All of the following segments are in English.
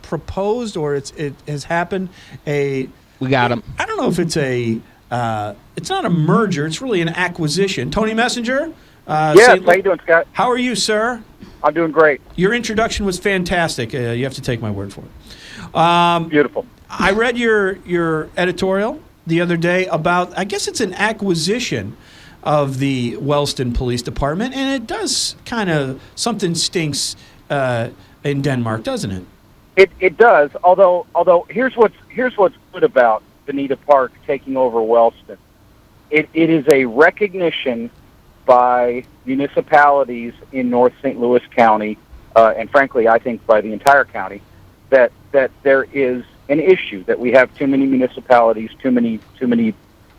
proposed or it has happened. We got him. I don't know if it's it's not a merger. It's really an acquisition. Tony Messenger. Yes, how you doing, Scott? How are you, sir? I'm doing great. Your introduction was fantastic. You have to take my word for it. Beautiful. I read your editorial the other day about, I guess it's an acquisition of the Wellston Police Department, and it does kind of, something stinks in Denmark, doesn't it? It does. Although here's what's good about Vanita Park taking over Wellston. It is a recognition by municipalities in North St. Louis County, and frankly, I think by the entire county, that there is an issue, that we have too many municipalities, too many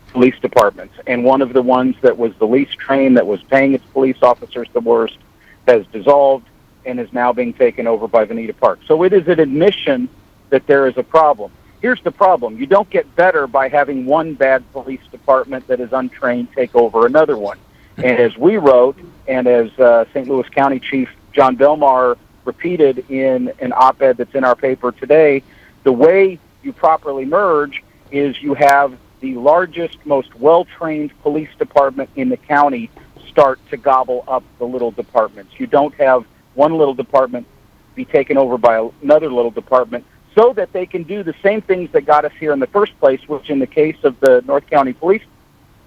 police departments, and one of the ones that was the least trained, that was paying its police officers the worst, has dissolved and is now being taken over by Vanita Park. So it is an admission that there is a problem. Here's the problem. You don't get better by having one bad police department that is untrained take over another one. And as we wrote, and as St. Louis County Chief John Belmar repeated in an op-ed that's in our paper today, the way you properly merge is you have the largest, most well-trained police department in the county start to gobble up the little departments. You don't have one little department be taken over by another little department so that they can do the same things that got us here in the first place, which in the case of the North County Police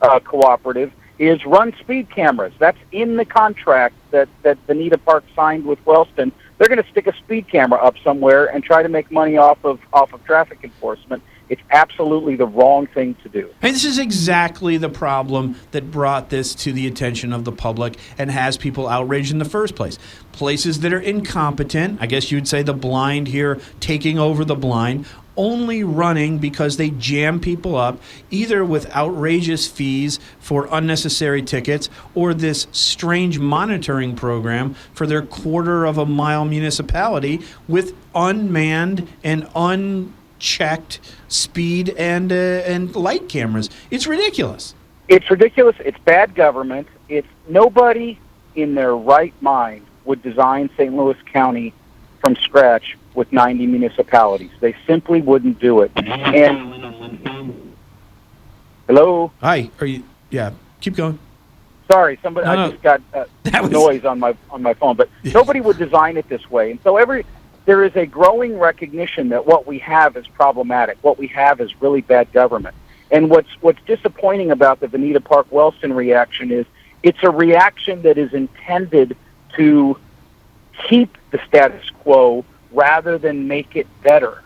Cooperative is run speed cameras. That's in the contract that Vanita Park signed with Wellston. They're going to stick a speed camera up somewhere and try to make money off of traffic enforcement. It's absolutely the wrong thing to do. And this is exactly the problem that brought this to the attention of the public and has people outraged in the first place. Places that are incompetent, I guess you'd say the blind here taking over the blind, only running because they jam people up, either with outrageous fees for unnecessary tickets or this strange monitoring program for their quarter-of-a-mile municipality with unmanned and unchecked speed and light cameras. It's ridiculous. It's ridiculous. It's bad government. It's nobody in their right mind would design St. Louis County from scratch with 90 municipalities. They simply wouldn't do it. And hello? Hi. Are you? Yeah. Keep going. Sorry, somebody. No. I just got noise on my phone. But nobody would design it this way. And so there is a growing recognition that what we have is problematic. What we have is really bad government. And what's disappointing about the Vanita Park Wellston reaction is it's a reaction that is intended to keep the status quo rather than make it better.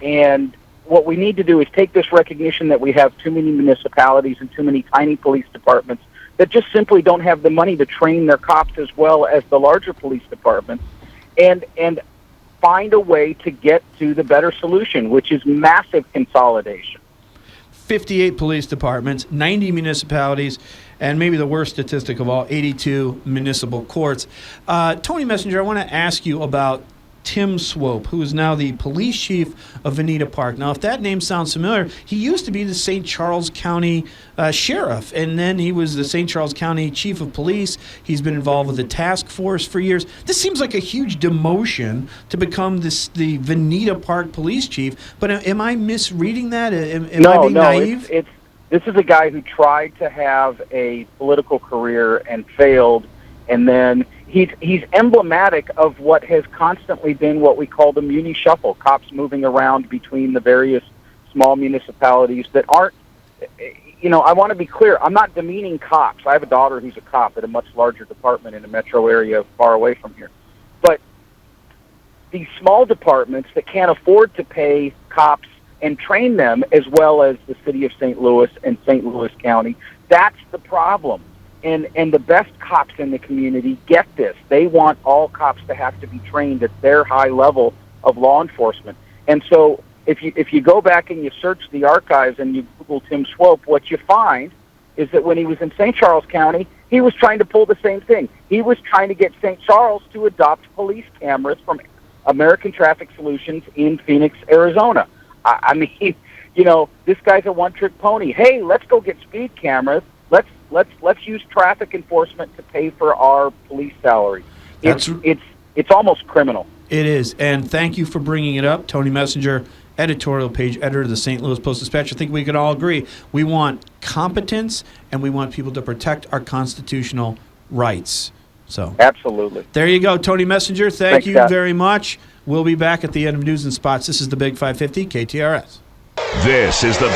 And what we need to do is take this recognition that we have too many municipalities and too many tiny police departments that just simply don't have the money to train their cops as well as the larger police departments, and find a way to get to the better solution, which is massive consolidation. 58 police departments, 90 municipalities, and maybe the worst statistic of all, 82 municipal courts. Tony Messenger, I want to ask you about Tim Swope, who is now the police chief of Vanita Park. Now, if that name sounds familiar, he used to be the St. Charles County sheriff, and then he was the St. Charles County chief of police. He's been involved with the task force for years. This seems like a huge demotion to become the Vanita Park police chief, but am I misreading that? Am I being naive? This is a guy who tried to have a political career and failed, and then he's emblematic of what has constantly been what we call the muni shuffle, cops moving around between the various small municipalities that aren't, I want to be clear, I'm not demeaning cops. I have a daughter who's a cop at a much larger department in a metro area far away from here. But these small departments that can't afford to pay cops and train them as well as the city of St. Louis and St. Louis County, that's the problem. And the best cops in the community get this. They want all cops to have to be trained at their high level of law enforcement. And so if you go back and you search the archives and you Google Tim Swope, what you find is that when he was in St. Charles County, he was trying to pull the same thing. He was trying to get St. Charles to adopt police cameras from American Traffic Solutions in Phoenix, Arizona. I mean, this guy's a one-trick pony. Hey, let's go get speed cameras. Let's use traffic enforcement to pay for our police salaries. It's almost criminal. It is. And thank you for bringing it up. Tony Messenger, editorial page editor of the St. Louis Post-Dispatch. I think we can all agree we want competence and we want people to protect our constitutional rights. So Absolutely. there you go, Tony Messenger. Thank Thanks, you Scott. very much. We'll be back at the end of News and Spots. This is the Big 550, KTRS. This is the